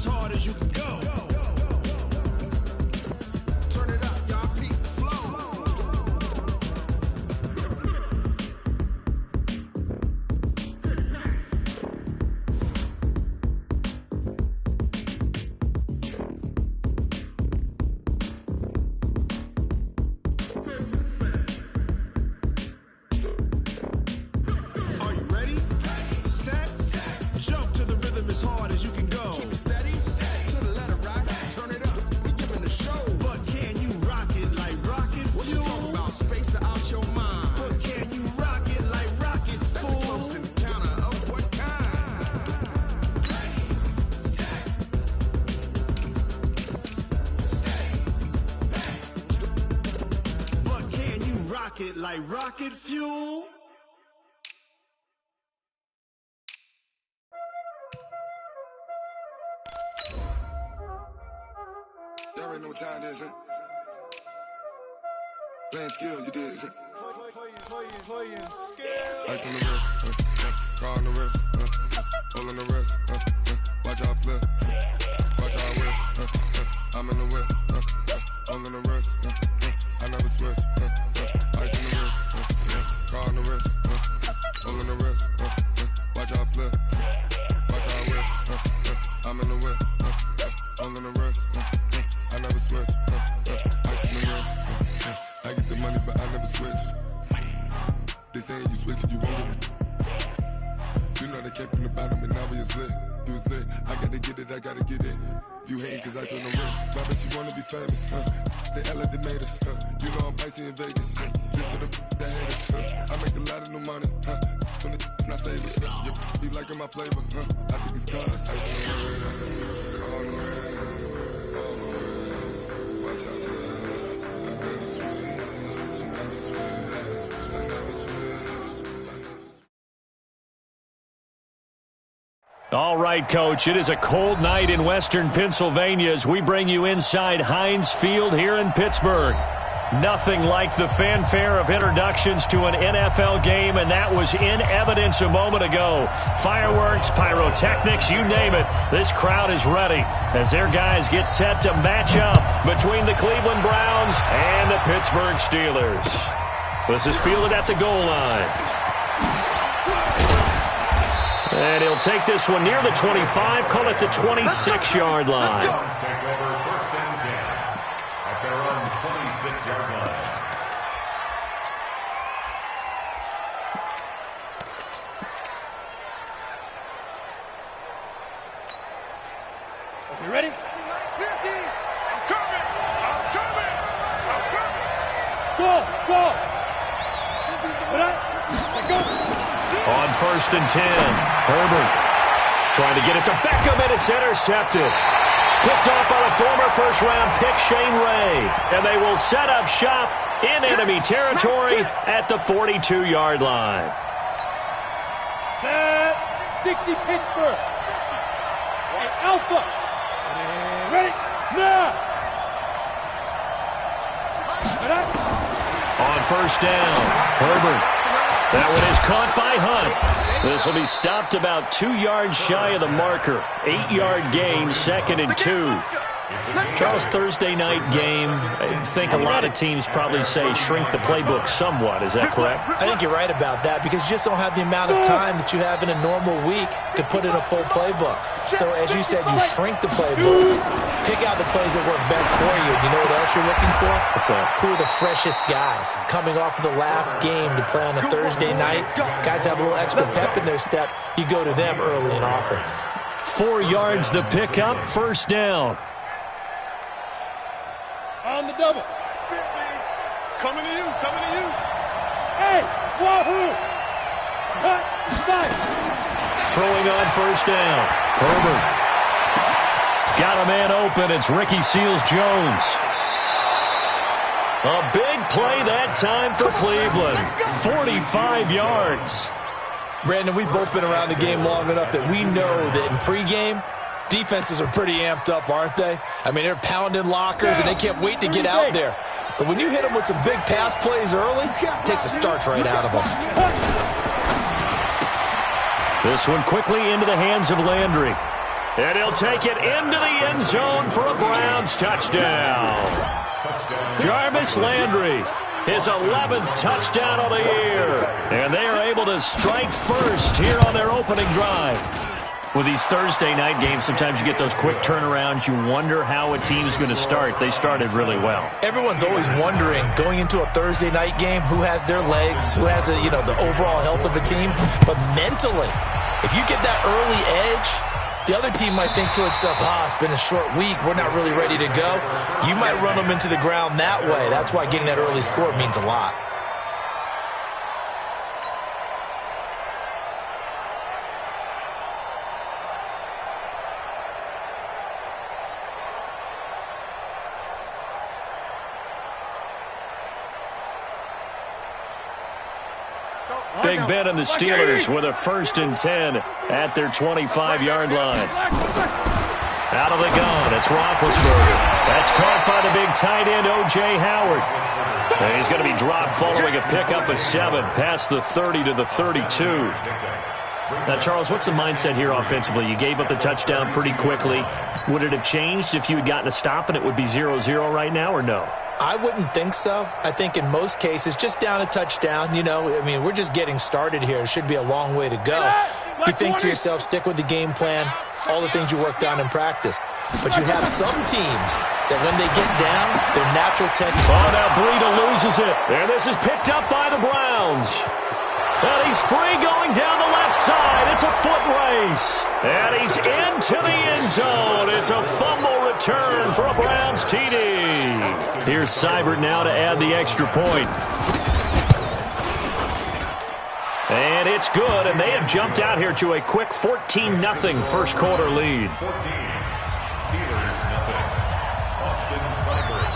as hard as you can go. Turn it up, y'all. Peak flow. Are you ready? Set. Jump to the rhythm as hard as you can go. Keep it steady. To the letter right. Turn it up. We giving the show. But can you rock it like rocket? What you talking about? Space out your mind. But can you rock it like rockets, fool? That's a close encounter of what kind? But can you rock it like rocket fuel? Y'all already know what time it is, huh? Playing skills, you did. Playing skills. Ice on the wrist, car on the wrist, hole in the wrist, watch out flip, watch out whip, I'm in the whip, hole in the wrist, I never switch, ice on the wrist, car on the wrist, hole in the wrist, watch out flip, watch out whip, I'm in the whip, hole in the wrist, I never switch, ice on the wrist, I get the money but I never switch. They saying you switch 'cause you won't get it. You know they came from the bottom and now we is lit. You was lit, I gotta get it, I gotta get it. You hating 'cause I on the wrist. Why bet you wanna be famous, They elevated us, You know I'm icy in Vegas, This for the that hate us, I make a lot of new money, When the not savers, You be liking my flavor, I think it's cause ice on the wrist, on the wrist, on the wrist. Watch out, please. I never switch, I never switch, I never switch. All right, Coach, it is a cold night in western Pennsylvania as we bring you inside Heinz Field here in Pittsburgh. Nothing like the fanfare of introductions to an NFL game, and that was in evidence a moment ago. Fireworks, pyrotechnics, you name it. This crowd is ready as their guys get set to match up between the Cleveland Browns and the Pittsburgh Steelers. This is fielded at the goal line. And he'll take this one near the 25, call it the 26-yard line. Browns take over first and 10 at their own 26-yard line. You ready? I'm coming! Go! Go! On first and 10, Herbert trying to get it to Beckham, and it's intercepted. Picked off by the former first-round pick, Shane Ray. And they will set up shop in enemy territory at the 42-yard line. Set. 60 Pittsburgh. Hey, Alpha. Ready? Now. On first down, Herbert. That one is caught by Hunt. This will be stopped about 2 yards shy of the marker. 8-yard gain, 2nd and 2. Charles, Thursday night game, I think a lot of teams probably say shrink the playbook somewhat. Is that correct? I think you're right about that because you just don't have the amount of time that you have in a normal week to put in a full playbook. So as you said, you shrink the playbook, pick out the plays that work best for you. You know what else you're looking for? What's that? Who are the freshest guys coming off of the last game to play on a Thursday night? Guys have a little extra pep in their step. You go to them early and often. 4 yards the pickup, first down. On the double. Coming to you! Hey! Wahoo! Hot spot! Throwing on first down. Herbert. Got a man open. It's Ricky Seals-Jones. A big play that time for Cleveland. 45 yards. Brandon, we've both been around the game long enough that we know that in pregame, defenses are pretty amped up, aren't they? I mean, they're pounding lockers, and they can't wait to get out there. But when you hit them with some big pass plays early, it takes the starch right out of them. This one quickly into the hands of Landry. And he'll take it into the end zone for a Browns touchdown. Jarvis Landry, his 11th touchdown of the year. And they are able to strike first here on their opening drive. With these Thursday night games, sometimes you get those quick turnarounds. You wonder how a team's going to start. They started really well. Everyone's always wondering, going into a Thursday night game, who has their legs, who has the overall health of a team. But mentally, if you get that early edge, the other team might think to itself, it's been a short week. We're not really ready to go. You might run them into the ground that way. That's why getting that early score means a lot. Big Ben and the Steelers with a 1st and 10 at their 25-yard line. Out of the gun, it's Roethlisberger. That's caught by the big tight end, O.J. Howard. And he's going to be dropped following a pickup of 7 past the 30 to the 32. Now, Charles, what's the mindset here offensively? You gave up the touchdown pretty quickly. Would it have changed if you had gotten a stop and it would be 0-0 right now, or no? I wouldn't think so. I think in most cases, just down a touchdown, we're just getting started here. It should be a long way to go. You think to yourself, stick with the game plan, all the things you worked on in practice. But you have some teams that when they get down, their natural tendency. Now Breida loses it. And this is picked up by the Browns. And he's free going down the left side. It's a foot race. And he's into the end zone. It's a fumble return for a Browns TD. Here's Seibert now to add the extra point. And it's good, and they have jumped out here to a quick 14-0 first quarter lead.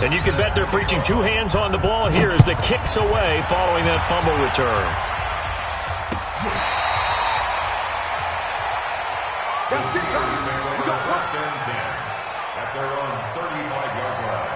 And you can bet they're preaching 2 hands on the ball here as the kick's away following that fumble return. At their own 35-yard line.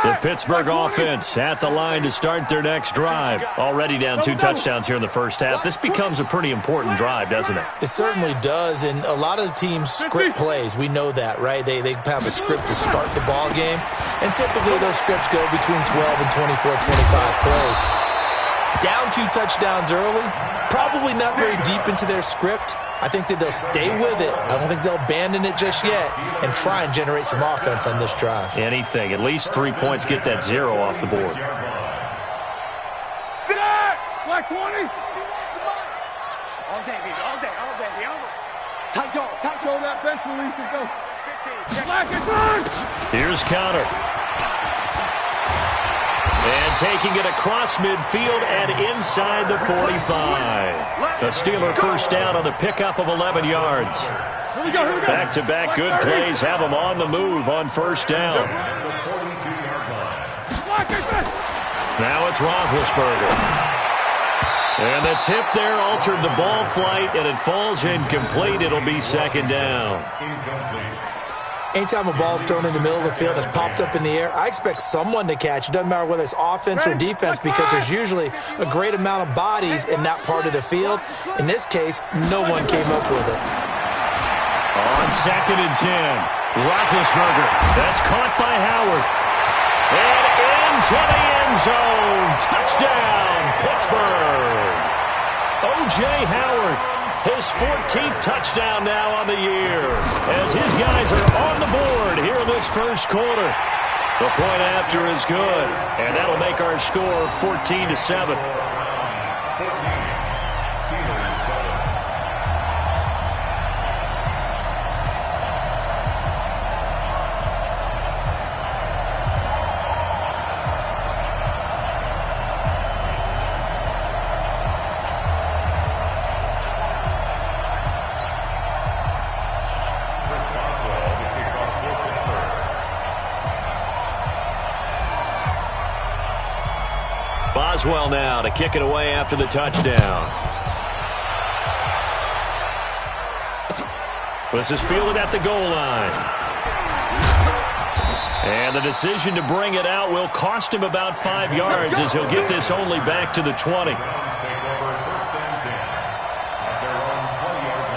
The Pittsburgh offense at the line to start their next drive. Already down 2 touchdowns here in the first half. This becomes a pretty important drive, doesn't it? It certainly does, and a lot of the teams script plays. We know that, right? They have a script to start the ball game, and typically those scripts go between 12 and 24, 25 plays. Down 2 touchdowns early, probably not very deep into their script. I think that they'll stay with it. I don't think they'll abandon it just yet and try and generate some offense on this drive. Anything. At least 3 points, get that 0 off the board. Black 20. All day, baby. All day. Tight Show that bench release and go. 15. Black is on. Here's Connor. And taking it across midfield and inside the 45. The Steeler first down on the pickup of 11 yards. Here we go. Back-to-back good plays have them on the move on first down. Now it's Roethlisberger. And the tip there altered the ball flight, and it falls incomplete. It'll be 2nd down. Anytime a ball's thrown in the middle of the field, it's popped up in the air, I expect someone to catch. It doesn't matter whether it's offense or defense, because there's usually a great amount of bodies in that part of the field. In this case, no one came up with it. On 2nd and 10, Roethlisberger. That's caught by Howard. And into the end zone. Touchdown, Pittsburgh. O.J. Howard. His 14th touchdown now on the year as his guys are on the board here in this first quarter. The point after is good, and that'll make our score 14-7. Boswell now to kick it away after the touchdown. This is fielded at the goal line. And the decision to bring it out will cost him about 5 yards as he'll get this only back to the 20. Browns take over first and 10 at their own 20-yard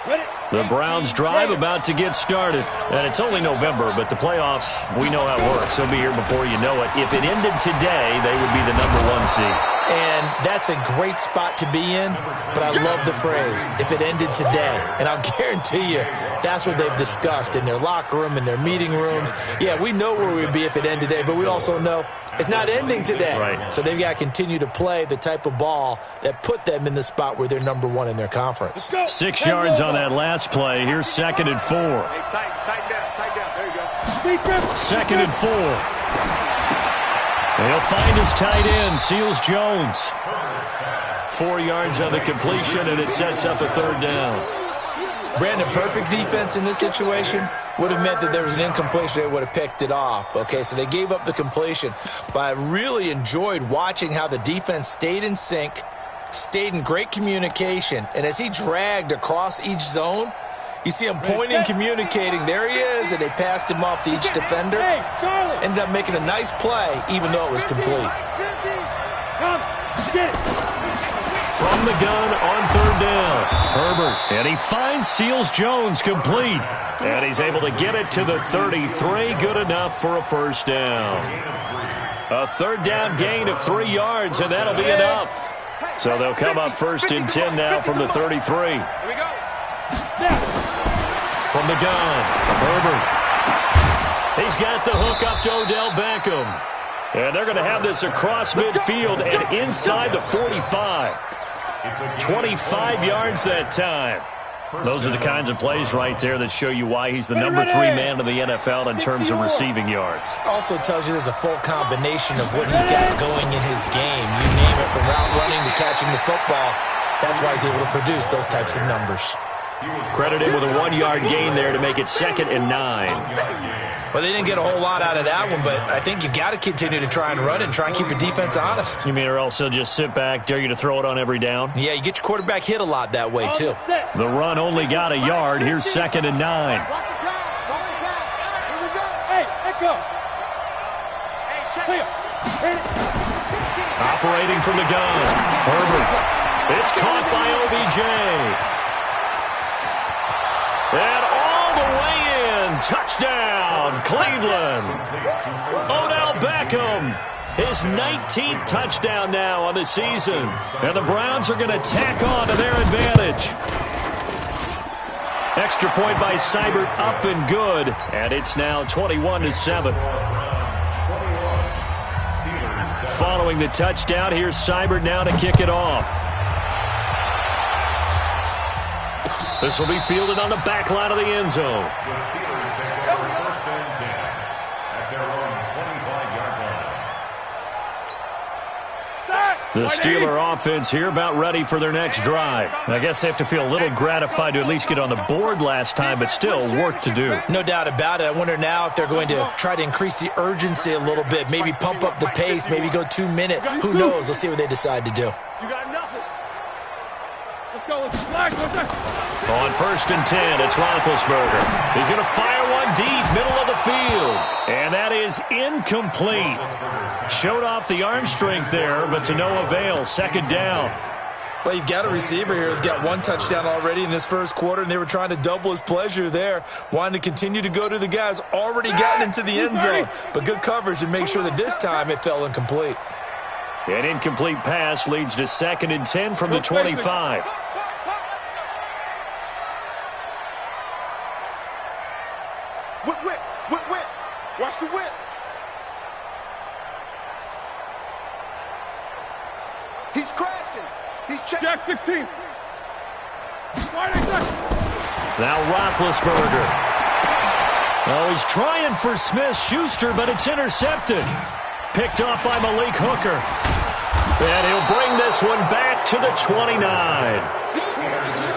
line. The Browns drive about to get started. And it's only November, but the playoffs, we know how it works. They'll be here before you know it. If it ended today, they would be the #1 seed. And that's a great spot to be in, but I love the phrase, if it ended today. And I'll guarantee you, that's what they've discussed in their locker room, in their meeting rooms. Yeah, we know where we'd be if it ended today, but we also know it's not ending today. Right. So they've got to continue to play the type of ball that put them in the spot where they're #1 in their conference. 6 yards on that last play. Here's 2nd and 4. Hey, tighten down. There you go. 2nd and 4. He'll find his tight end, Seals Jones. 4 yards on the completion, and it sets up a 3rd down. Brandon, perfect defense in this situation would have meant that there was an incompletion. They would have picked it off. Okay, so they gave up the completion. But I really enjoyed watching how the defense stayed in sync, stayed in great communication, and as he dragged across each zone, you see him pointing, communicating. There he is, and they passed him off to each defender. Ended up making a nice play, even though it was complete. From the gun on 3rd down, Herbert. And he finds Seals Jones complete. And he's able to get it to the 33. Good enough for a 1st down. A 3rd down gain of 3 yards, and that'll be enough. So they'll come up 1st and 10 now from the 33. Here we go. From the gun, Herbert. He's got the hook up to Odell Beckham. And they're going to have this across midfield and inside the 45. 25 yards that time. Those are the kinds of plays right there that show you why he's the #3 man in the NFL in terms of receiving yards. Also tells you there's a full combination of what he's got going in his game. You name it, from route running to catching the football. That's why he's able to produce those types of numbers. Credit him with a 1-yard gain there to make it 2nd and 9. Well, they didn't get a whole lot out of that one, but I think you've got to continue to try and run and try and keep the defense honest. You mean or else he'll just sit back, dare you to throw it on every down? Yeah, you get your quarterback hit a lot that way, too. The run only got a yard. Here's 2nd and 9. Hey, let go. Operating from the gun, Herbert. It's caught by OBJ. And all the way in. Touchdown, Cleveland. Odell Beckham. His 19th touchdown now on the season. And the Browns are going to tack on to their advantage. Extra point by Seibert, up and good. And it's now 21-7. Following the touchdown, here's Seibert now to kick it off. This will be fielded on the back line of the end zone. The Steelers take over first and 10 at their own 25-yard line. The Steeler offense here about ready for their next drive. I guess they have to feel a little gratified to at least get on the board last time, but still work to do. No doubt about it. I wonder now if they're going to try to increase the urgency a little bit, maybe pump up the pace, maybe go 2 minute. Who knows? Let's see what they decide to do. You got nothing. Let's go. Let's flag. On 1st and 10, it's Roethlisberger. He's going to fire one deep, middle of the field. And that is incomplete. Showed off the arm strength there, but to no avail. 2nd down. Well, you've got a receiver here who's got 1 touchdown already in this first quarter, and they were trying to double his pleasure there, wanting to continue to go to the guys already gotten into the end zone. But good coverage and make sure that this time it fell incomplete. An incomplete pass leads to 2nd and 10 from the 25. Whip. Watch the whip. He's crashing. He's checking. Jack 16. Now Roethlisberger. Oh, he's trying for Smith-Schuster, but it's intercepted. Picked off by Malik Hooker. And he'll bring this one back to the 29.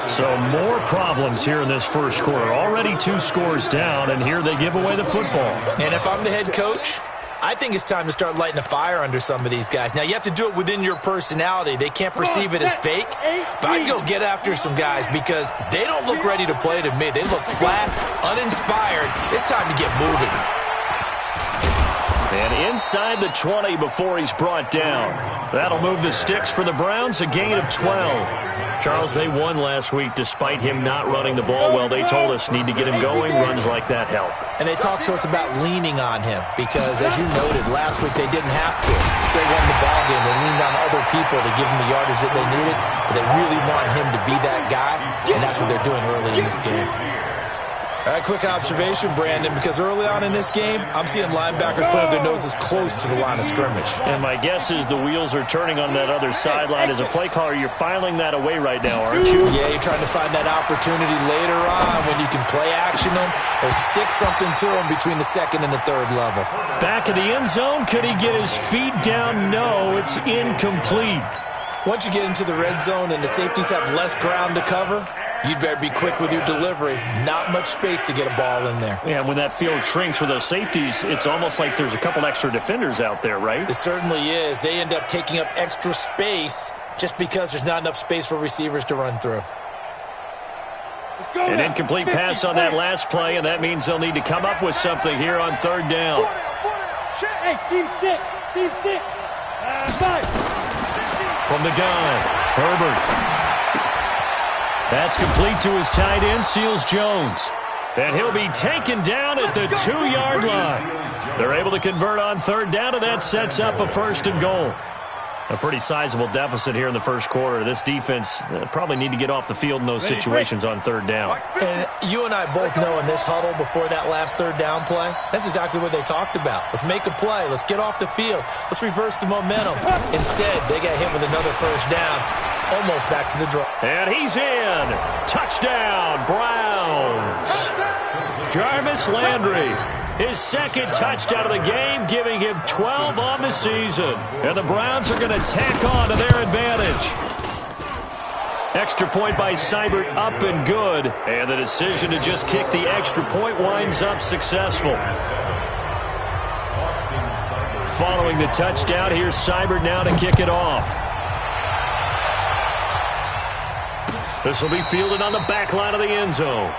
So more problems here in this first quarter. Already 2 scores down, and here they give away the football. And if I'm the head coach, I think it's time to start lighting a fire under some of these guys. Now, you have to do it within your personality. They can't perceive it as fake, but I'd go get after some guys because they don't look ready to play to me. They look flat, uninspired. It's time to get moving. And inside the 20 before he's brought down. That'll move the sticks for the Browns, a gain of 12. Charles, they won last week despite him not running the ball well. They told us need to get him going. Runs like that help. And they talked to us about leaning on him because, as you noted, last week they didn't have to. Still won the ball game. They leaned on other people to give them the yardage that they needed, but they really want him to be that guy, and that's what they're doing early in this game. All right, quick observation, Brandon, because early on in this game, I'm seeing linebackers putting their noses close to the line of scrimmage. And my guess is the wheels are turning on that other sideline. As a play caller, you're filing that away right now, aren't you? Yeah, you're trying to find that opportunity later on when you can play action them or stick something to them between the second and the third level. Back in the end zone, could he get his feet down? No, it's incomplete. Once you get into the red zone and the safeties have less ground to cover, you'd better be quick with your delivery. Not much space to get a ball in there. Yeah, when that field shrinks with those safeties, it's almost like there's a couple extra defenders out there, right? It certainly is. They end up taking up extra space just because there's not enough space for receivers to run through. An incomplete pass on that last play, and that means they'll need to come up with something here on third down. Hey, Steve 6. Steve 6. 5. From the gun, Herbert. That's complete to his tight end, Seals Jones. And he'll be taken down at the 2-yard line. They're able to convert on third down, and that sets up a 1st and goal. A pretty sizable deficit here in the first quarter. This defense probably need to get off the field in those situations on third down. And you and I both know in this huddle before that last third down play, that's exactly what they talked about. Let's make a play. Let's get off the field. Let's reverse the momentum. Instead, they got hit with another first down, almost back to the draw. And he's in. Touchdown, Browns. Jarvis Landry. His second touchdown of the game, giving him 12 on the season. And the Browns are going to tack on to their advantage. Extra point by Seibert up and good. And the decision to just kick the extra point winds up successful. Following the touchdown, here's Seibert now to kick it off. This will be fielded on the back line of the end zone.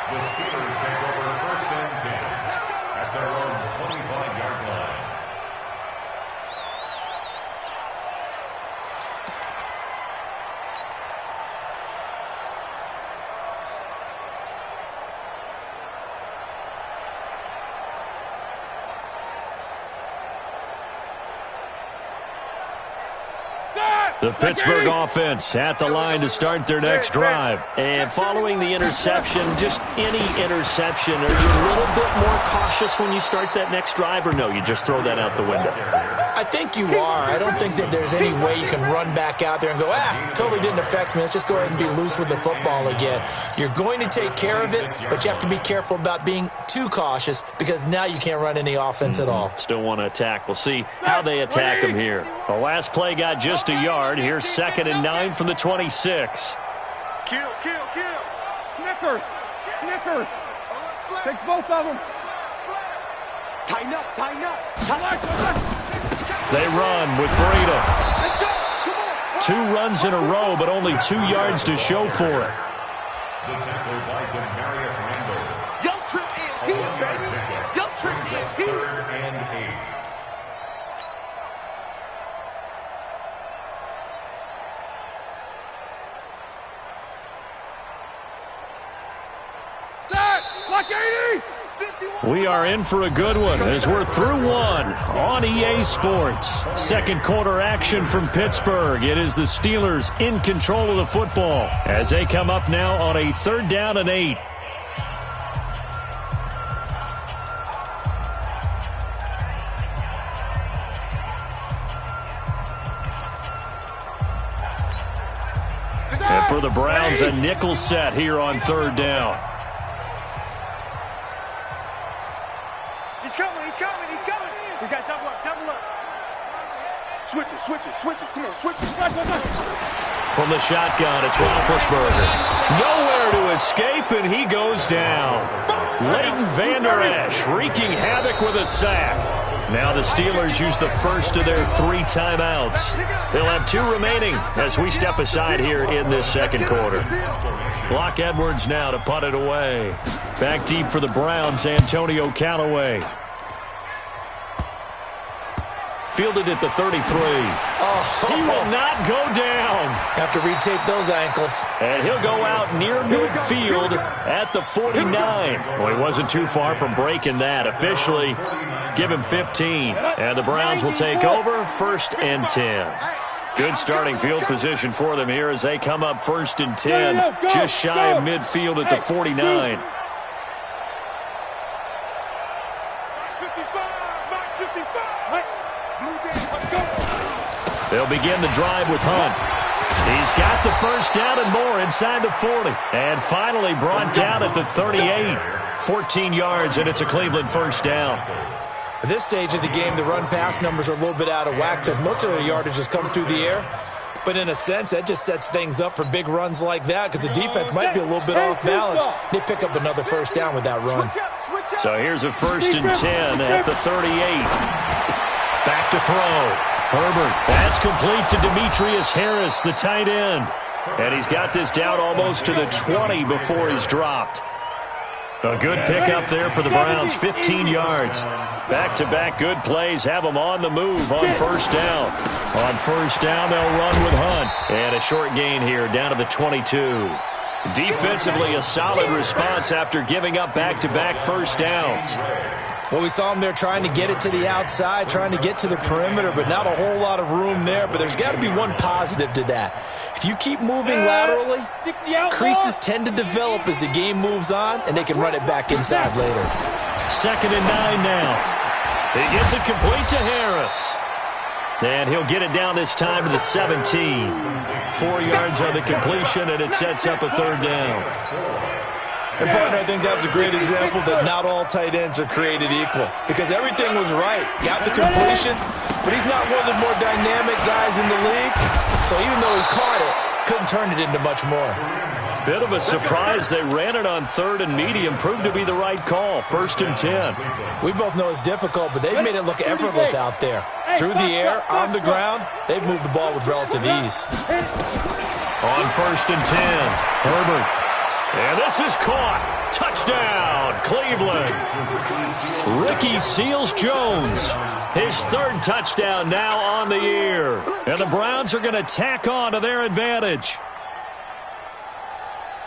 The Steelers take over 1st and 10 at their own 25-yard line. The Pittsburgh offense at the line to start their next drive. And following the interception, just any interception, are you a little bit more cautious when you start that next drive, or no, you just throw that out the window? I think you are. I don't think that there's any way you can run back out there and go, totally didn't affect me. Let's just go ahead and be loose with the football again. You're going to take care of it, but you have to be careful about being too cautious because now you can't run any offense at all. Still want to attack. We'll see how they attack them here. The last play got just a yard. Here's 2nd and 9 from the 26. Kill. Snickers. Take both of them. Tighten up. They run with Breida. Let's go. Come on. 2 runs in a row, but only 2 yards to show for it. The tackle by Demarius Randall. Young Trip is here, baby. Young Trip is here. 3rd and 8. Like 80. We are in for a good one as we're through one on EA Sports. Second quarter action from Pittsburgh. It is the Steelers in control of the football as they come up now on a 3rd down and 8. And for the Browns, a nickel set here on 3rd down. He's coming. We got double up. Switch it. Come on, switch it. From the shotgun, it's Roethlisberger. Nowhere to escape, and he goes down. Leighton Vander Esch wreaking havoc with a sack. Now the Steelers use the first of their 3 timeouts. They'll have 2 remaining as we step aside here in this second quarter. Block Edwards now to punt it away. Back deep for the Browns, Antonio Callaway. Fielded at the 33. He will not go down. Have to retape those ankles. And he'll go out near midfield at the 49. Well, he wasn't too far from breaking that. Officially, give him 15. And the Browns will take over, 1st and 10. Good starting field position for them here as they come up 1st and 10. Just shy of midfield at the 49. They'll begin the drive with Hunt. He's got the first down and more inside the 40. And finally brought down at the 38. 14 yards, and it's a Cleveland first down. At this stage of the game, the run-pass numbers are a little bit out of whack because most of the yardage has come through the air. But in a sense, that just sets things up for big runs like that because the defense might be a little bit off balance. They pick up another first down with that run. So here's a 1st and 10 at the 38. Back to throw. Herbert, that's complete to Demetrius Harris, the tight end. And he's got this down almost to the 20 before he's dropped. A good pickup there for the Browns, 15 yards. Back-to-back good plays have them on the move on 1st down. On 1st down, they'll run with Hunt. And a short gain here, down to the 22. Defensively, a solid response after giving up back-to-back first downs. Well, we saw him there trying to get it to the outside, trying to get to the perimeter, but not a whole lot of room there. But there's got to be one positive to that. If you keep moving laterally, creases tend to develop as the game moves on, and they can run it back inside later. 2nd and 9 now. He gets it complete to Harris. And he'll get it down this time to the 17. 4 yards on the completion, and it sets up a 3rd down. And, partner, I think that was a great example that not all tight ends are created equal because everything was right. Got the completion, but he's not one of the more dynamic guys in the league. So even though he caught it, couldn't turn it into much more. Bit of a surprise. They ran it on 3rd and medium. Proved to be the right call. 1st and 10. We both know it's difficult, but they've made it look effortless out there. Through the air, on the ground, they've moved the ball with relative ease. On 1st and 10, Herbert. And this is caught. Touchdown, Cleveland. Ricky Seals-Jones. His 3rd touchdown now on the year. And the Browns are going to tack on to their advantage.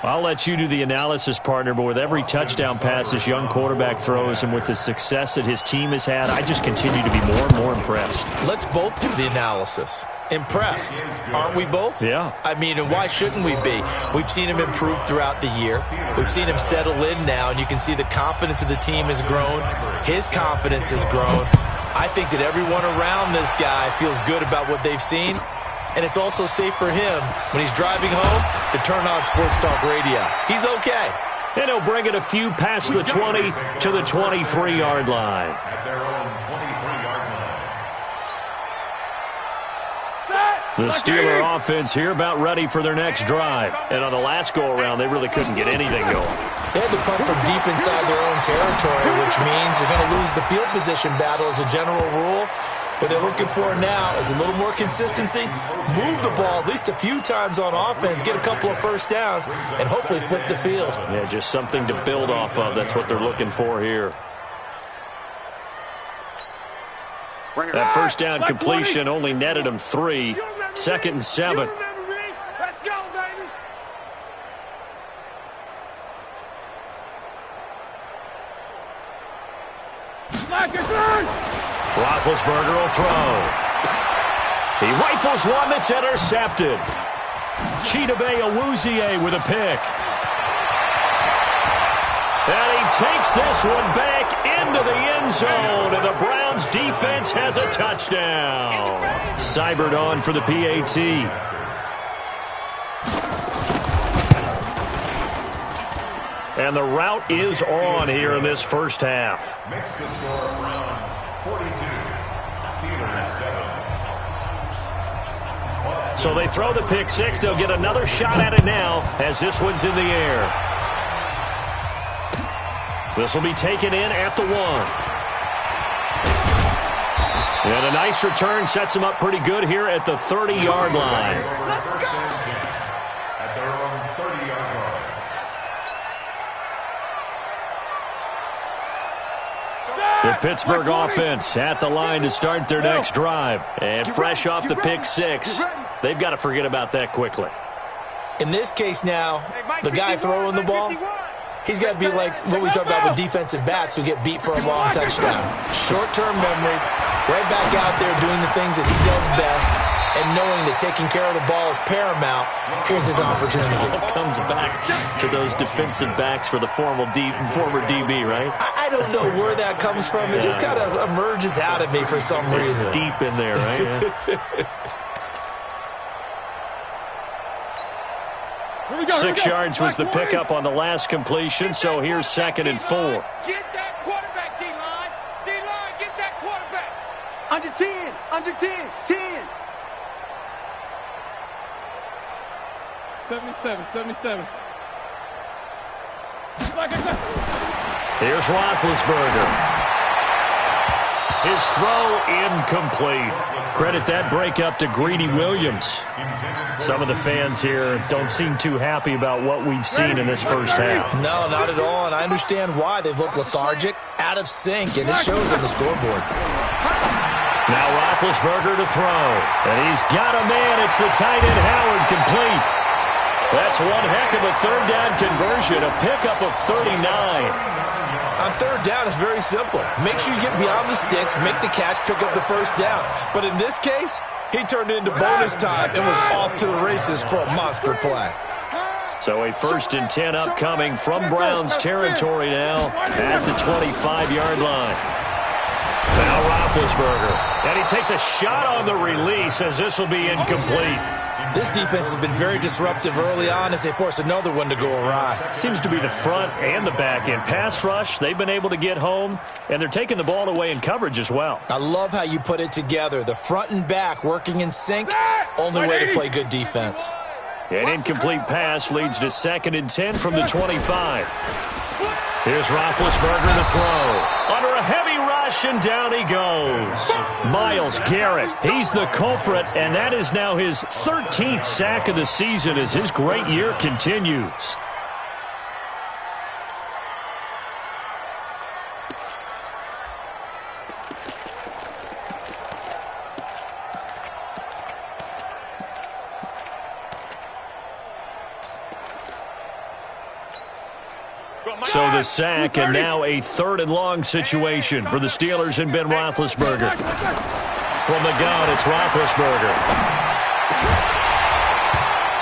I'll let you do the analysis, partner, but with every touchdown pass this young quarterback throws and with the success that his team has had, I just continue to be more and more impressed. Let's both do the analysis. Impressed, aren't we both? Yeah. I mean, and why shouldn't we be? We've seen him improve throughout the year. We've seen him settle in now, and you can see the confidence of the team has grown. His confidence has grown. I think that everyone around this guy feels good about what they've seen, and it's also safe for him when he's driving home to turn on Sports Talk Radio. He's okay. And he'll bring it a few past the 20 to the 23-yard line. At their own 23-yard line. The Steeler offense here about ready for their next drive. And on the last go-around, they really couldn't get anything going. They had to punt from deep inside their own territory, which means you're going to lose the field position battle as a general rule. What they're looking for now is a little more consistency, move the ball at least a few times on offense, get a couple of first downs, and hopefully flip the field. Yeah, just something to build off of. That's what they're looking for here. That first down completion only netted them 3. 2nd and 7. Let's go, baby. Roethlisberger will throw. He rifles one that's intercepted. Chidobe Awuzie with a pick. And he takes this one back into the end zone, and the Browns defense has a touchdown. Seibert on for the PAT. And the route is on here in this first half. Makes the score Browns 42, Steelers 7. So they throw the pick six. They'll get another shot at it now as this one's in the air. This will be taken in at the 1. And a nice return sets them up pretty good here at the 30-yard line. At their own 30-yard line. The Pittsburgh offense at the line to start their next drive. And fresh off the pick six, they've got to forget about that quickly. In this case now, the guy throwing the ball, he's got to be like what we talk about with defensive backs who get beat for a long touchdown. Short-term memory, right back out there doing the things that he does best, and knowing that taking care of the ball is paramount. Here's his opportunity. Comes back to those defensive backs for the former DB, right? I don't know where that comes from. It just kind of emerges out of me for some reason. It's deep in there, right? Yeah. 6 yards was the pickup on the last completion, so here's 2nd and 4. Get that quarterback, D-line. D-line, get that quarterback. Under 10, under 10, 10. 77. Here's Roethlisberger. His throw incomplete. Credit that breakup to Greedy Williams. Some of the fans here don't seem too happy about what we've seen in this first half. No, not at all, and I understand why. They've looked lethargic, out of sync, and it shows on the scoreboard. Now Roethlisberger to throw. And he's got a man. It's the tight end Howard, complete. That's one heck of a third down conversion, a pickup of 39. On third down, it's very simple. Make sure you get beyond the sticks, make the catch, pick up the first down. But in this case, he turned it into bonus time and was off to the races for a monster play. So a 1st and 10 upcoming from Browns territory now at the 25-yard line. Now Roethlisberger. And he takes a shot on the release as this will be incomplete. This defense has been very disruptive early on as they force another one to go awry. Seems to be the front and the back end. Pass rush, they've been able to get home, and they're taking the ball away in coverage as well. I love how you put it together. The front and back working in sync, only way to play good defense. An incomplete pass leads to 2nd and 10 from the 25. Here's Roethlisberger to throw. Under a heavy rush, and down he goes. Myles Garrett, he's the culprit, and that is now his 13th sack of the season as his great year continues. So the sack, and now a 3rd and long situation for the Steelers and Ben Roethlisberger. From the gun, it's Roethlisberger.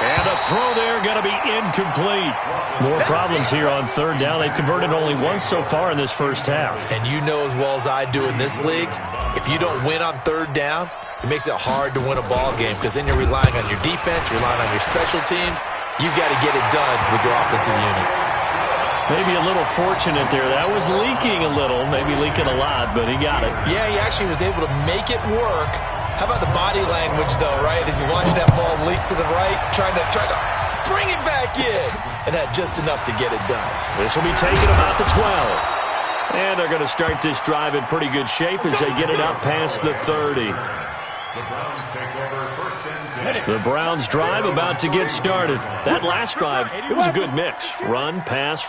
And a throw there going to be incomplete. More problems here on 3rd down. They've converted only once so far in this first half. And you know as well as I do in this league, if you don't win on 3rd down, it makes it hard to win a ball game because then you're relying on your defense, you're relying on your special teams. You've got to get it done with your offensive unit. Maybe a little fortunate there. That was leaking a little, maybe leaking a lot, but he got it. Yeah, he actually was able to make it work. How about the body language, though, right? As he watched that ball leak to the right, trying to bring it back in, and had just enough to get it done. This will be taken about the 12. And they're going to start this drive in pretty good shape as they get it up past the 30. The Browns take over 1st and 10. The Browns drive about to get started. That last drive, it was a good mix. Run, pass,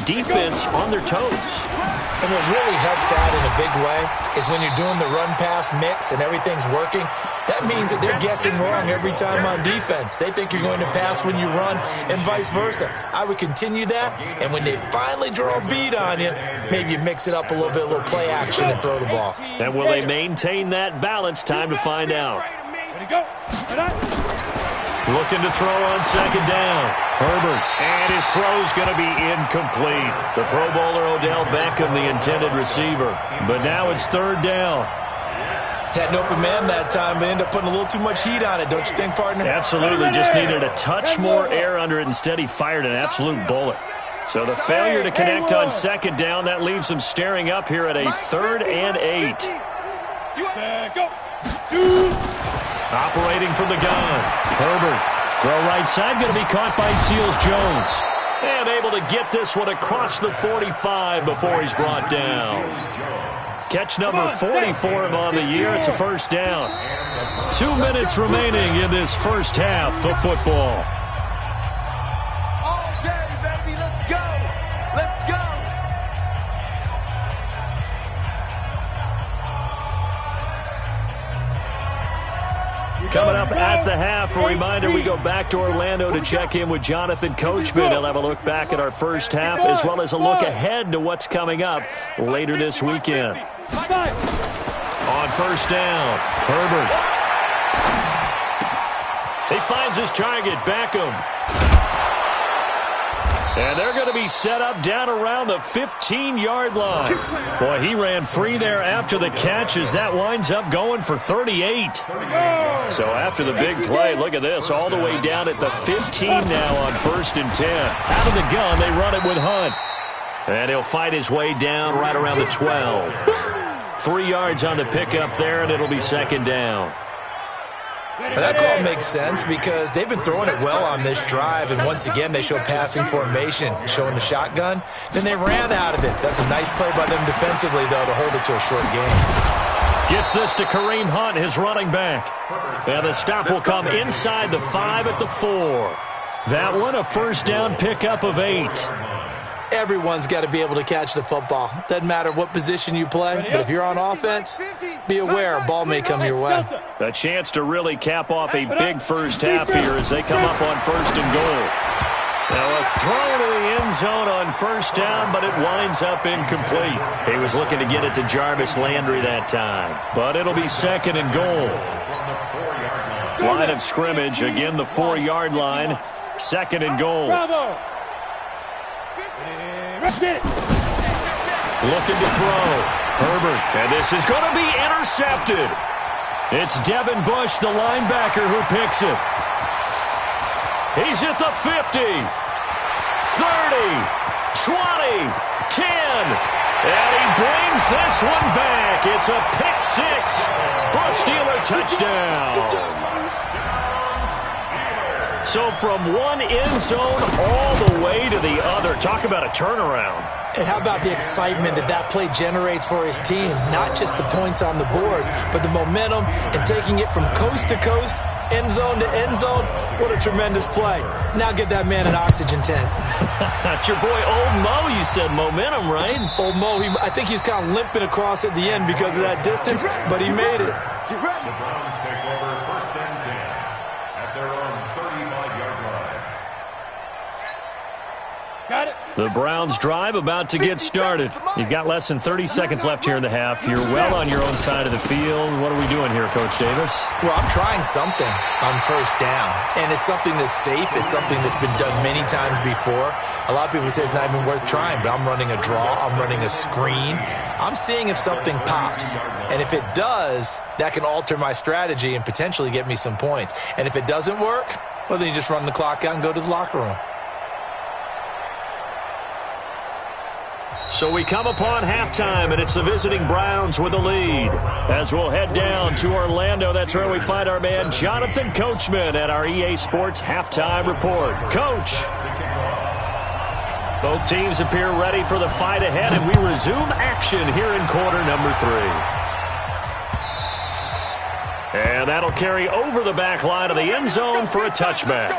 defense on their toes. And what really helps out in a big way is when you're doing the run-pass mix and everything's working, that means that they're guessing wrong every time on defense. They think you're going to pass when you run and vice versa. I would continue that, and when they finally draw a bead on you, maybe you mix it up a little bit, a little play action and throw the ball. And will they maintain that balance? Time to find out. Looking to throw on 2nd down. Herbert, and his throw's going to be incomplete. The Pro Bowler Odell Beckham, the intended receiver. But now it's 3rd down. Had an open man that time, but ended up putting a little too much heat on it, don't you think, partner? Absolutely, just needed a touch more air under it. Instead, he fired an absolute bullet. So the failure to connect on 2nd down, that leaves him staring up here at a 3rd and 8. Operating from the gun. Herbert, throw right side, going to be caught by Seals-Jones. And able to get this one across the 45 before he's brought down. Catch number 40 for him on the year. It's a first down. 2 minutes remaining in this first half of football. All day, baby. Let's go. Let's go. Coming up at the half, a reminder, we go back to Orlando to check in with Jonathan Coachman. He'll have a look back at our first half as well as a look ahead to what's coming up later this weekend. On first down, Herbert. He finds his target, Beckham. And they're going to be set up down around the 15-yard line. Boy, he ran free there after the catch as that winds up going for 38. So after the big play, look at this, all the way down at the 15 now on 1st and 10. Out of the gun, they run it with Hunt. And he'll fight his way down right around the 12. 3 yards on the pickup there, and it'll be second down. Well, that call makes sense because they've been throwing it well on this drive, and once again they show passing formation, showing the shotgun. Then they ran out of it. That's a nice play by them defensively, though, to hold it to a short game. Gets this to Kareem Hunt, his running back. And the stop will come inside the 5 at the 4. That one, a first down pickup of 8. Everyone's got to be able to catch the football. Doesn't matter what position you play, but if you're on offense, be aware a ball may come your way. A chance to really cap off a big first half here as they come up on 1st and goal. Now a throw to the end zone on first down, but it winds up incomplete. He was looking to get it to Jarvis Landry that time, but it'll be 2nd and goal. Line of scrimmage, again the 4-yard line, 2nd and goal. Looking to throw. Herbert, and this is going to be intercepted. It's Devin Bush, the linebacker, who picks it. He's at the 50, 30, 20, 10, and he brings this one back. It's a pick 6 for a Steeler touchdown. So from one end zone all the way to the other. Talk about a turnaround. And how about the excitement that play generates for his team? Not just the points on the board, but the momentum and taking it from coast to coast, end zone to end zone. What a tremendous play. Now get that man an oxygen tent. That's your boy Old Mo. You said momentum, right? Old Mo, I think he's kind of limping across at the end because of that distance, but he made it. The Browns take over 1st and 10 at their own 35-yard line. Got it. The Browns drive about to get started. You've got less than 30 seconds left here in the half. You're well on your own side of the field. What are we doing here, Coach Davis? Well, I'm trying something on first down, and it's something that's safe. It's something that's been done many times before. A lot of people say it's not even worth trying, but I'm running a draw. I'm running a screen. I'm seeing if something pops, and if it does, that can alter my strategy and potentially get me some points. And if it doesn't work, well, then you just run the clock out and go to the locker room. So we come upon halftime, and it's the visiting Browns with the lead. As we'll head down to Orlando, that's where we find our man Jonathan Coachman at our EA Sports Halftime Report. Coach. Both teams appear ready for the fight ahead, and we resume action here in quarter number 3. And that'll carry over the back line of the end zone for a touchback.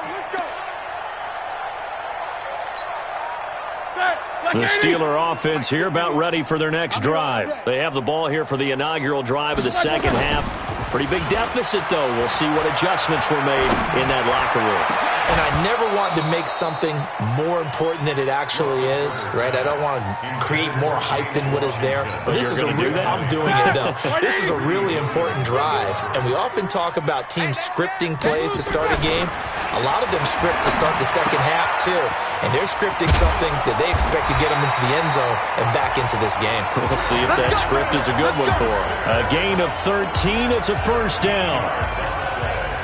The Steeler offense here about ready for their next drive. They have the ball here for the inaugural drive of the second half. Pretty big deficit, though. We'll see what adjustments were made in that locker room. And I never want to make something more important than it actually is, right? I don't want to create more hype than what is there. But this is I'm doing it, though. This is a really important drive. And we often talk about teams scripting plays to start a game. A lot of them script to start the second half, too. And they're scripting something that they expect to get them into the end zone and back into this game. We'll see if that script is a good one for them. A gain of 13. It's a first down.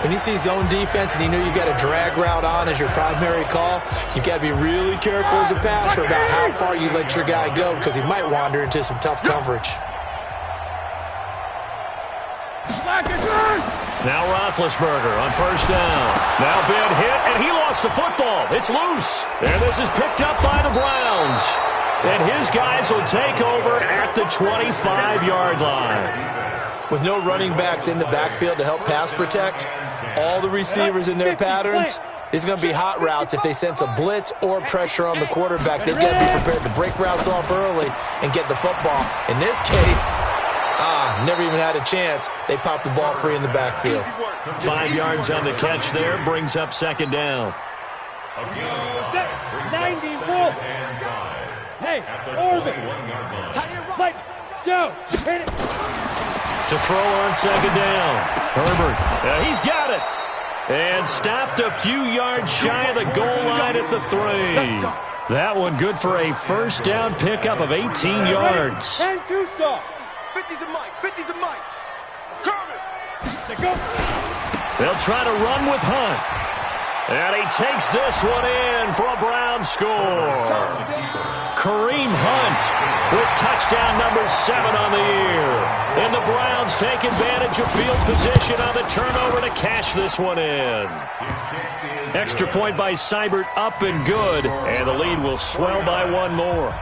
When you see zone defense and you know you've got a drag route on as your primary call, you've got to be really careful as a passer about how far you let your guy go because he might wander into some tough coverage. Now Roethlisberger on first down. Now Ben hit, and he lost the football. It's loose. And this is picked up by the Browns. And his guys will take over at the 25-yard line. With no running backs in the backfield to help pass protect, all the receivers in their patterns, it's going to be hot routes. If they sense a blitz or pressure on the quarterback, they've got to be prepared to break routes off early and get the football. In this case, never even had a chance. They popped the ball free in the backfield. 5 yards on the catch there, brings up second down. 90 full. Hey, orbit. Like, go. Hit it. To throw on second down. Herbert, he's got it. And stopped a few yards shy of the goal line at the 3. That one good for a first down pickup of 18 yards. And too soft. 50 to Mike. 50 to Mike. Kermit. Go. They'll try to run with Hunt. And he takes this one in for a Brown score. Kareem Hunt with touchdown number 7 on the year. And the Browns take advantage of field position on the turnover to cash this one in. Extra point by Seibert, up and good. And the lead will swell by one more.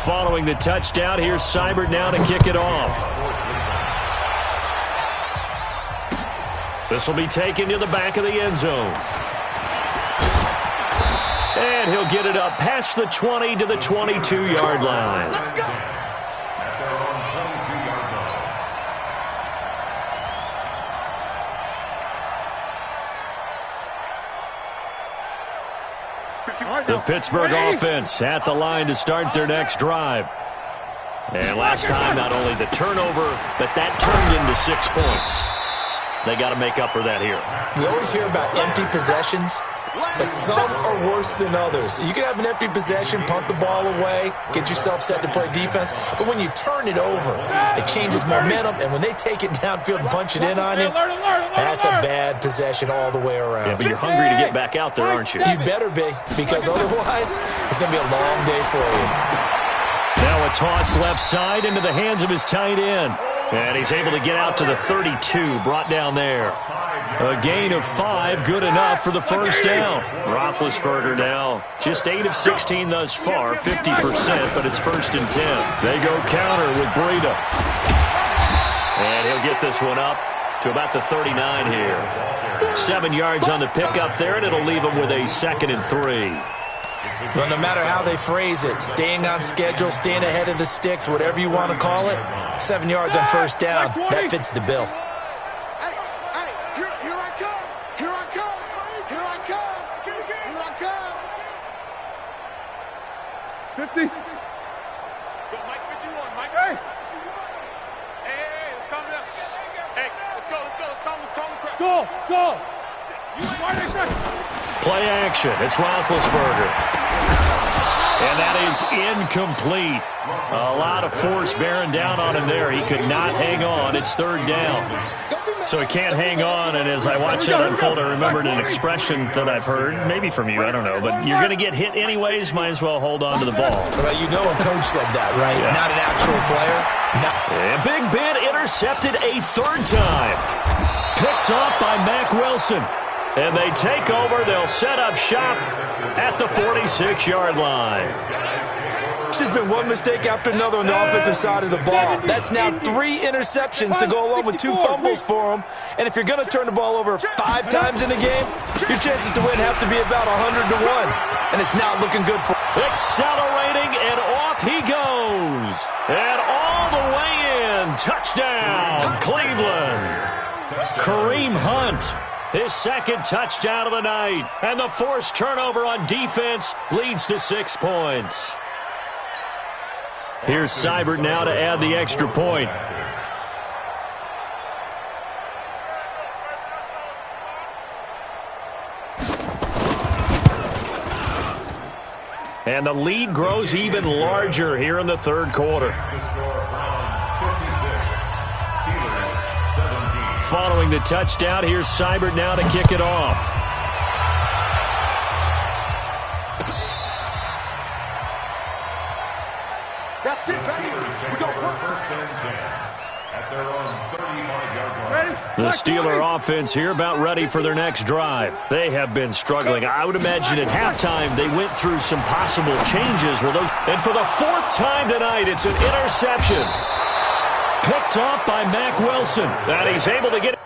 Following the touchdown, here's Seibert now to kick it off. This will be taken to the back of the end zone. And he'll get it up past the 20 to the 22-yard line. The Pittsburgh offense at the line to start their next drive. And last time, not only the turnover, but that turned into 6 points. They got to make up for that here. We always hear about empty possessions, but some are worse than others. You can have an empty possession, punt the ball away, get yourself set to play defense, but when you turn it over, it changes momentum, and when they take it downfield and punch it in on you, that's a bad possession all the way around. Yeah, but you're hungry to get back out there, aren't you? You better be, because otherwise, it's going to be a long day for you. Now a toss left side into the hands of his tight end. And he's able to get out to the 32, brought down there. A gain of 5, good enough for the first down. Roethlisberger now just 8 of 16 thus far, 50%, but it's 1st and 10. They go counter with Breida. And he'll get this one up to about the 39 here. 7 yards on the pickup there, and it'll leave him with a 2nd and 3. Well, no matter how they phrase it, staying on schedule, staying ahead of the sticks, whatever you want to call it, 7 yards on first down, that fits the bill. Hey, here I come. Here I come. Here I come. Here I come. 50. Go, Mike, 51, Mike. Hey, let's calm down. Hey, let's go. Let's calm the crowd. Go. Play action. It's Roethlisberger. And that is incomplete. A lot of force bearing down on him there. He could not hang on. It's 3rd down. So he can't hang on, and as I watch that unfold, I remembered an expression that I've heard, maybe from you, I don't know, but you're going to get hit anyways, might as well hold on to the ball. Well, you know a coach said that, right? Yeah. Not an actual player. No. And Big Ben intercepted a 3rd time. Picked off by Mack Wilson. And they take over. They'll set up shop at the 46-yard line. It's just been one mistake after another on the offensive side of the ball. That's now 3 interceptions to go along with 2 fumbles for them. And if you're going to turn the ball over 5 times in a game, your chances to win have to be about 100 to 1. And it's not looking good for him. Accelerating, and off he goes. And all the way in. Touchdown, Cleveland. Kareem Hunt. His 2nd touchdown of the night. And the forced turnover on defense leads to 6 points. Here's Seibert now to add the extra point. And the lead grows even larger here in the 3rd quarter. Following the touchdown, here's Seibert now to kick it off. That's it, baby. We go first and 10 at their own 35-yard line. Ready? The Steeler offense here about ready for their next drive. They have been struggling. I would imagine at halftime they went through some possible changes. And for the fourth time tonight, it's an interception. Picked off by Mack Wilson. And he's able to get it.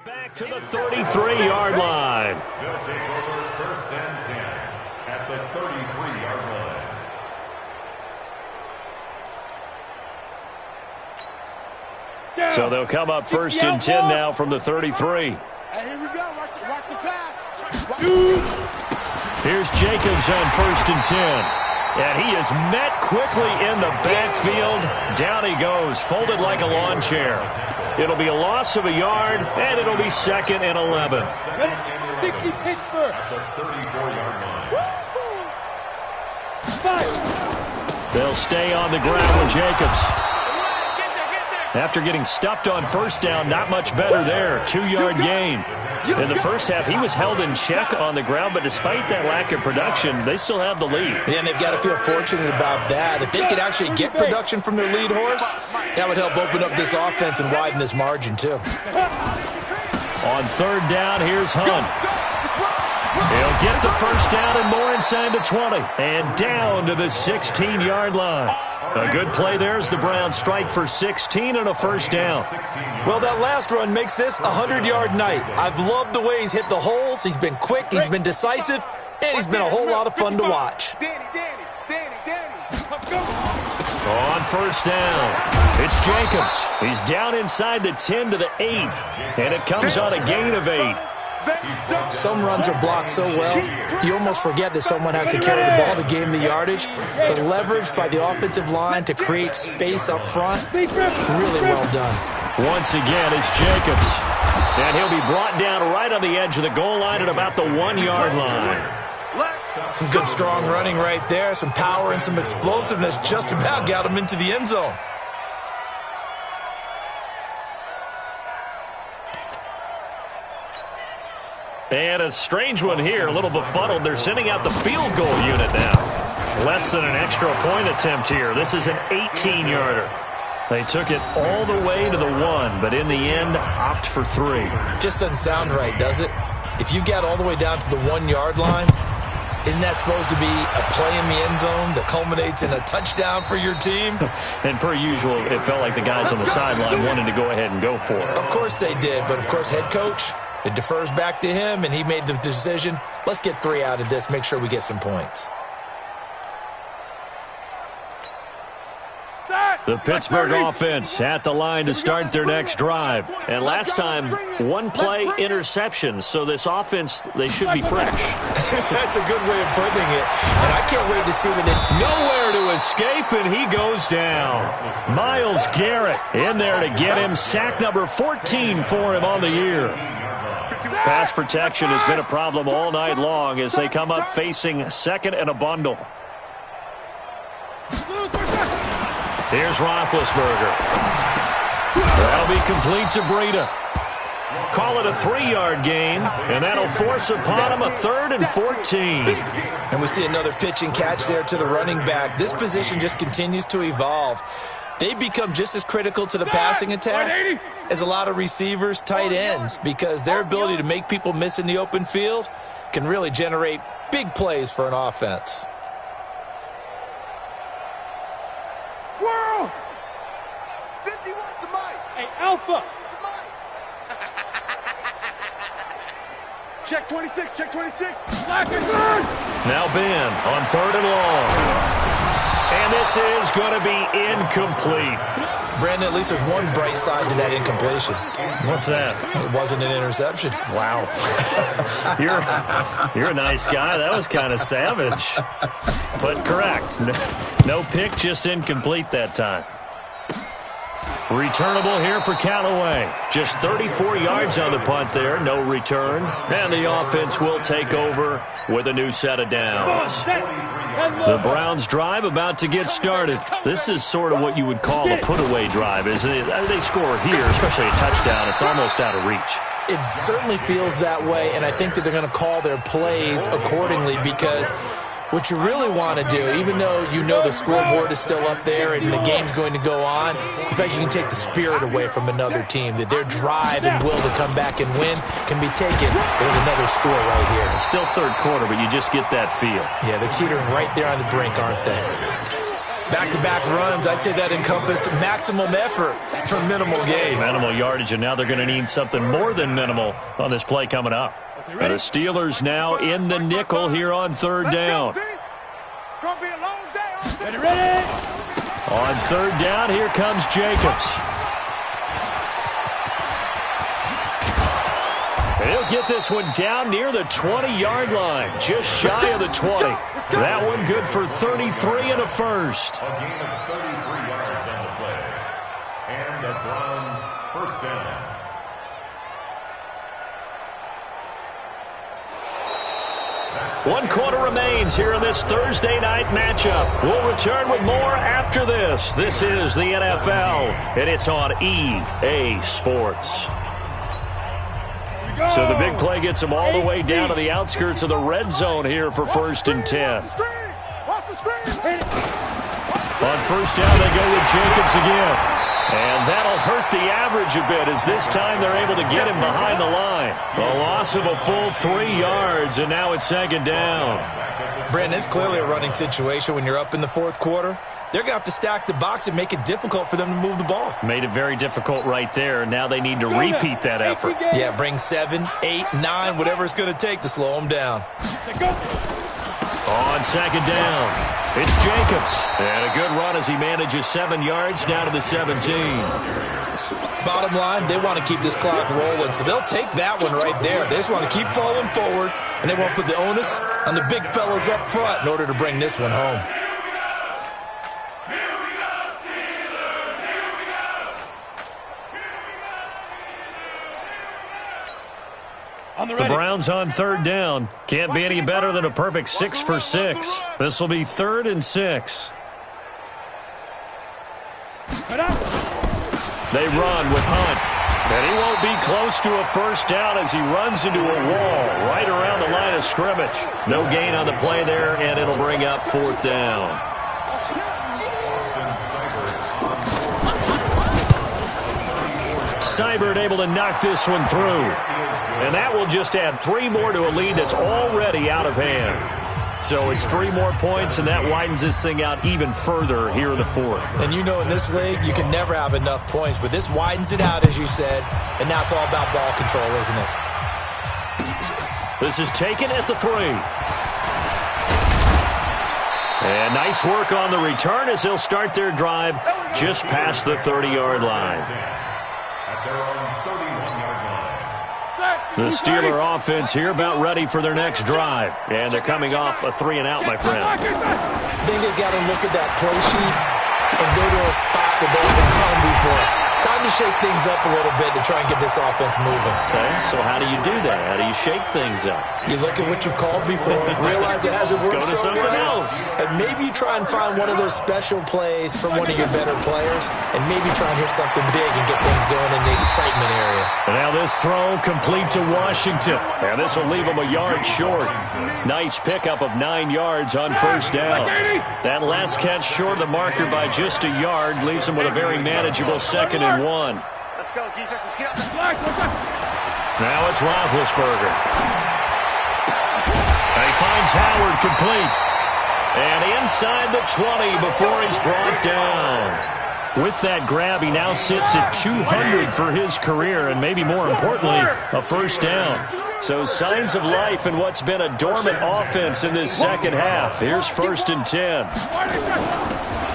Back to the 33-yard line. They'll take over first and 10 at the 33-yard line. So they'll come up first and 10 now from the 33. Hey, here we go. Watch the pass. Here's Jacobs on first and 10. And he is met quickly in the backfield. Down he goes, folded like a lawn chair. It'll be a loss of a yard, and it'll be 2nd and 11. 60 Pittsburgh. At the 34-yard line. They'll stay on the ground with Jacobs. After getting stuffed on first down, not much better there. 2-yard gain. In the first half, he was held in check on the ground, but despite that lack of production, they still have the lead. Yeah, and they've got to feel fortunate about that. If they could actually get production from their lead horse, that would help open up this offense and widen this margin, too. On third down, here's Hunt. He'll get the first down and more inside the 20. And down to the 16-yard line. A good play there as the Browns strike for 16 and a first down. Well, that last run makes this a 100-yard night. I've loved the way he's hit the holes. He's been quick, he's been decisive, and he's been a whole lot of fun to watch. On first down, it's Jacobs. He's down inside the 10 to the 8, and it comes on a gain of 8. Some runs are blocked so well, you almost forget that someone has to carry the ball to gain the yardage. The leverage by the offensive line to create space up front, really well done. Once again, it's Jacobs. And he'll be brought down right on the edge of the goal line at about the 1-yard line. Some good strong running right there, some power and some explosiveness just about got him into the end zone. And a strange one here, a little befuddled. They're sending out the field goal unit now. Less than an extra point attempt here. This is an 18-yarder. They took it all the way to the 1, but in the end, opt for 3. Just doesn't sound right, does it? If you got all the way down to the 1-yard line, isn't that supposed to be a play in the end zone that culminates in a touchdown for your team? And per usual, it felt like the guys on the sideline wanted to go ahead and go for it. Of course they did, but of course head coach, it defers back to him, and he made the decision, let's get 3 out of this, make sure we get some points. The Pittsburgh offense at the line to start their next drive. And last time, 1-play interception. So this offense, they should be fresh. That's a good way of putting it. And I can't wait to see when they... Nowhere to escape, and he goes down. Myles Garrett in there to get him. Sack number 14 for him on the year. Pass protection has been a problem all night long as they come up facing 2nd and a bundle. Here's Roethlisberger. That'll be complete to Breida. Call it a 3-yard gain, and that'll force upon him a 3rd and 14. And we see another pitch and catch there to the running back. This position just continues to evolve. They become just as critical to the passing attack as a lot of receivers, tight ends, because their ability to make people miss in the open field can really generate big plays for an offense. World! 51 to Mike. Hey, Alpha. Check. 26, check 26. Now Ben on 3rd and long. And this is going to be incomplete. Brandon, at least there's one bright side to that incompletion. What's that? It wasn't an interception. Wow. You're a nice guy. That was kind of savage. But correct. No pick, just incomplete that time. Returnable here for Callaway. Just 34 yards on the punt there. No return. And the offense will take over with a new set of downs. The Browns drive about to get started. This is sort of what you would call a put-away drive, isn't it? They score here, especially a touchdown. It's almost out of reach. It certainly feels that way, and I think that they're going to call their plays accordingly because what you really want to do, even though you know the scoreboard is still up there and the game's going to go on, in fact, you can take the spirit away from another team, that their drive and will to come back and win can be taken with another score right here. It's still third quarter, but you just get that feel. Yeah, they're teetering right there on the brink, aren't they? Back-to-back runs, I'd say that encompassed maximum effort for minimal gain. Minimal yardage, and now they're going to need something more than minimal on this play coming up. And the Steelers now in the nickel here on 3rd down. It's going to be a long day. Ready? On 3rd down, here comes Jacobs. And he'll get this one down near the 20-yard line, just shy of the 20. That one good for 33 and a first. A gain of 33 yards on the play. And the Browns first down. One quarter remains here in this Thursday night matchup. We'll return with more after this. This is the NFL, and it's on EA Sports. So the big play gets them all the way down to the outskirts of the red zone here for 1st and 10. On 1st down, they go with Jacobs again. And that'll hurt the average a bit as this time they're able to get him behind the line. A loss of a full 3 yards, and now it's 2nd down. Brandon, it's clearly a running situation when you're up in the 4th quarter. They're going to have to stack the box and make it difficult for them to move the ball. Made it very difficult right there. Now they need to repeat that effort. Yeah, bring 7, 8, 9, whatever it's going to take to slow them down. On 2nd down, it's Jacobs. And a good run as he manages 7 yards down to the 17. Bottom line, they want to keep this clock rolling, so they'll take that one right there. They just want to keep falling forward, and they won't put the onus on the big fellas up front in order to bring this one home. The Browns on 3rd down. Can't be any better than a perfect 6 for 6. This will be 3rd and 6. They run with Hunt. And he won't be close to a first down as he runs into a wall right around the line of scrimmage. No gain on the play there, and it'll bring up 4th down. Seibert able to knock this one through. And that will just add 3 more to a lead that's already out of hand. So it's 3 more points, and that widens this thing out even further here in the 4th. And you know in this league, you can never have enough points, but this widens it out, as you said, and now it's all about ball control, isn't it? This is taken at the 3. And nice work on the return as they'll start their drive just past the 30-yard line. At their own 31-yard line. The Steeler offense here about ready for their next drive. And they're coming off a 3-and-out, my friend. I think they've got to look at that play sheet and go to a spot that they haven't come before. Time to shake things up a little bit to try and get this offense moving. Okay, so how do you do that? How do you shake things up? You look at what you've called before, realize it hasn't worked Go to so something well, else. and maybe you try and find one of those special plays from one of your better players, and maybe try and hit something big and get things going in the excitement area. And now this throw complete to Washington. And this will leave him a yard short. Nice pickup of 9 yards on 1st down. That last catch short of the marker by just a yard leaves him with a very manageable 2nd and 1. Let's go, defense. Let's get up the Now it's Roethlisberger. And he finds Howard complete. And inside the 20 before he's brought down. With that grab, he now sits at 200 for his career, and maybe more importantly, a first down. So signs of life in what's been a dormant offense in this second half. Here's 1st and 10.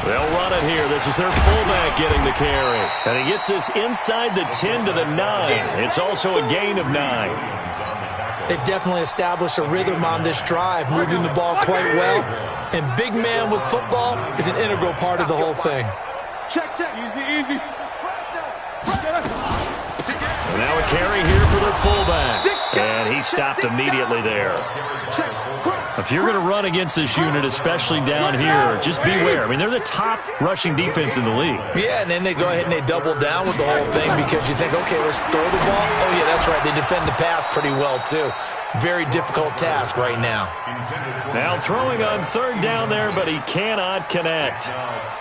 They'll run it here. This is their fullback getting the carry. And he gets this inside the 10 to the 9. It's also a gain of 9. They've definitely established a rhythm on this drive, moving the ball quite well. And big man with football is an integral part of the whole thing. Check. Easy. And now a carry here for their fullback. And he stopped immediately there. If you're going to run against this unit, especially down here, just beware. I mean, they're the top rushing defense in the league. Yeah, and then they go ahead and they double down with the whole thing because you think, okay, let's throw the ball. Oh, yeah, that's right. They defend the pass pretty well, too. Very difficult task right now. Now throwing on 3rd down there, but he cannot connect.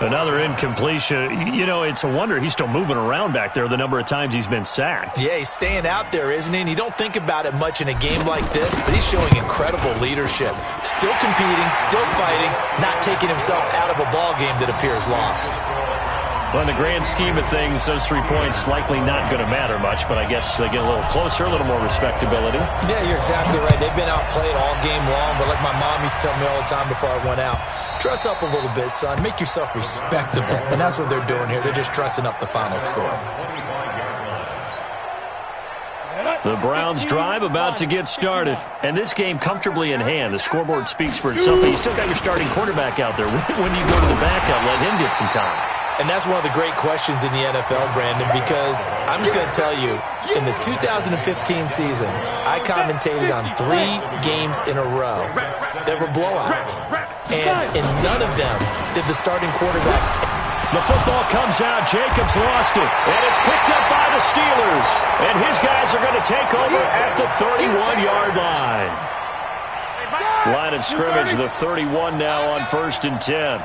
Another incompletion. You know, it's a wonder he's still moving around back there the number of times he's been sacked. Yeah, he's staying out there, isn't he? And you don't think about it much in a game like this, but he's showing incredible leadership. Still competing, still fighting, not taking himself out of a ball game that appears lost. Well, in the grand scheme of things, those 3 points likely not going to matter much, but I guess they get a little closer, a little more respectability. Yeah, you're exactly right. They've been outplayed all game long, but like my mom used to tell me all the time before I went out, dress up a little bit, son. Make yourself respectable. And that's what they're doing here. They're just dressing up the final score. The Browns drive about to get started. And this game comfortably in hand. The scoreboard speaks for itself, but you still got your starting quarterback out there. When do you go to the backup, let him get some time? And that's one of the great questions in the NFL, Brandon, because I'm just going to tell you, in the 2015 season, I commentated on 3 games in a row that were blowouts. And in none of them did the starting quarterback. The football comes out. Jacobs lost it. And it's picked up by the Steelers. And his guys are going to take over at the 31-yard line. Line of scrimmage, the 31 now on 1st and 10.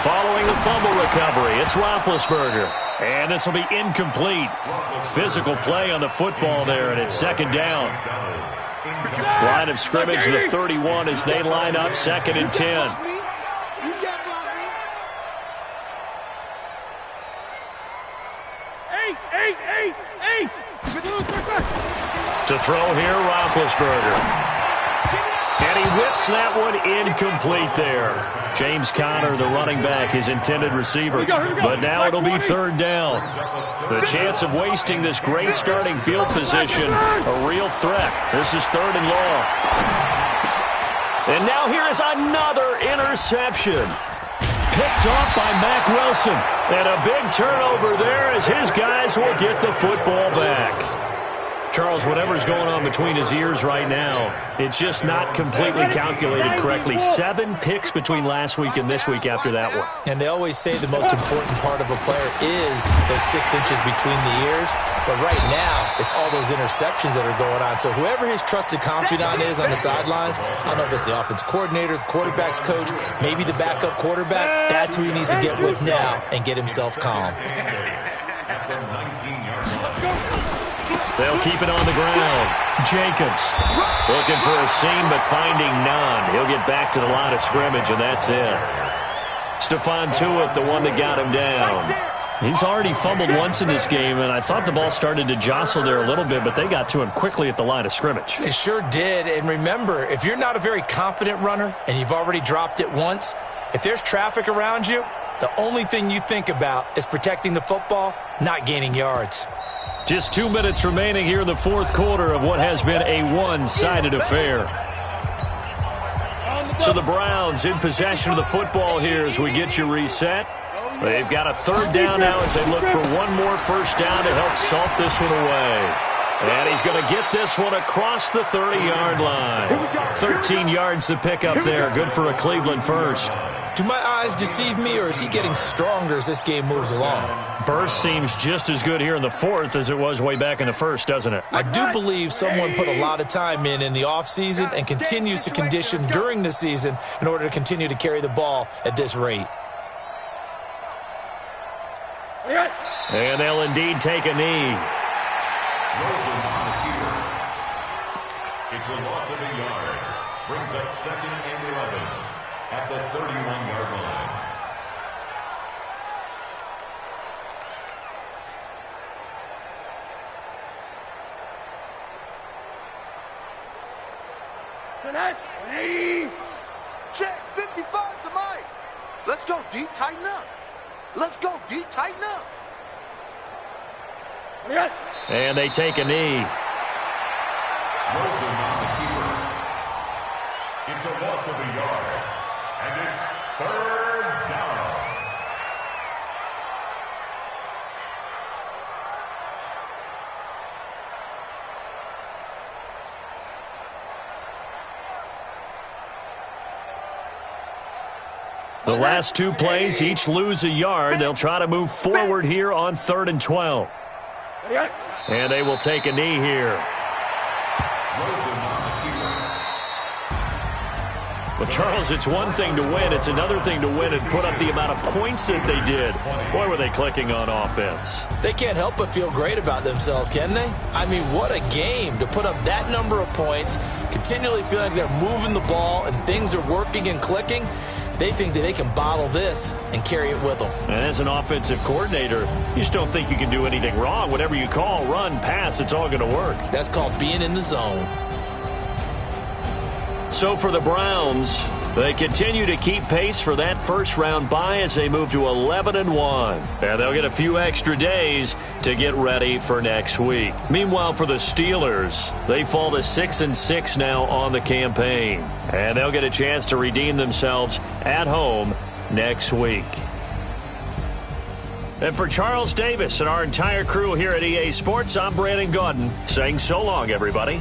Following the fumble recovery, it's Roethlisberger. And this will be incomplete. Physical play on the football there, and it's 2nd down. Line of scrimmage, the 31 as they line up 2nd and 10. Eight. To throw here, Roethlisberger. And he whips that one incomplete there. James Conner, the running back, his intended receiver. But now it'll be 3rd down. The chance of wasting this great starting field position, a real threat. This is 3rd and long. And now here is another interception. Picked off by Mack Wilson. And a big turnover there as his guys will get the football back. Charles, whatever's going on between his ears right now, it's just not completely calculated correctly. 7 picks between last week and this week after that one. And they always say the most important part of a player is those 6 inches between the ears. But right now, it's all those interceptions that are going on. So whoever his trusted confidant is on the sidelines, I don't know if it's the offensive coordinator, the quarterback's coach, maybe the backup quarterback, that's who he needs to get with now and get himself calm. They'll keep it on the ground. Jacobs looking for a seam, but finding none. He'll get back to the line of scrimmage, and that's it. Stephon Tuitt, the one that got him down. He's already fumbled once in this game, and I thought the ball started to jostle there a little bit, but they got to him quickly at the line of scrimmage. They sure did. And remember, if you're not a very confident runner and you've already dropped it once, if there's traffic around you, the only thing you think about is protecting the football, not gaining yards. Just 2 minutes remaining here in the 4th quarter of what has been a one-sided affair. So the Browns in possession of the football here as we get you reset. They've got a 3rd down now as they look for one more 1st down to help salt this one away. And he's going to get this one across the 30-yard line. 13 yards to pick up there. Good for a Cleveland first. Do my eyes deceive me, or is he getting stronger as this game moves along? Burst seems just as good here in the 4th as it was way back in the 1st, doesn't it? I do believe someone put a lot of time in the offseason and continues to condition during the season in order to continue to carry the ball at this rate. And they'll indeed take a knee. It's a loss of a yard. Brings up 2nd and 11 at the 31-yard line. Check, 55 to Mike. Let's go, D, tighten up. Let's go, D, tighten up. And they take a knee. Rosen on the keeper. It's a loss of a yard. And it's 3rd down. The last 2 plays each lose a yard. They'll try to move forward here on 3rd and 12. And they will take a knee here. Rosen on the keeper. Well, Charles, it's one thing to win. It's another thing to win and put up the amount of points that they did. Boy, were they clicking on offense. They can't help but feel great about themselves, can they? I mean, what a game to put up that number of points, continually feeling like they're moving the ball and things are working and clicking. They think that they can bottle this and carry it with them. And as an offensive coordinator, you just don't think you can do anything wrong. Whatever you call, run, pass, it's all going to work. That's called being in the zone. So for the Browns, they continue to keep pace for that first-round bye as they move to 11-1. And they'll get a few extra days to get ready for next week. Meanwhile, for the Steelers, they fall to 6-6 now on the campaign. And they'll get a chance to redeem themselves at home next week. And for Charles Davis and our entire crew here at EA Sports, I'm Brandon Gaudin saying so long, everybody.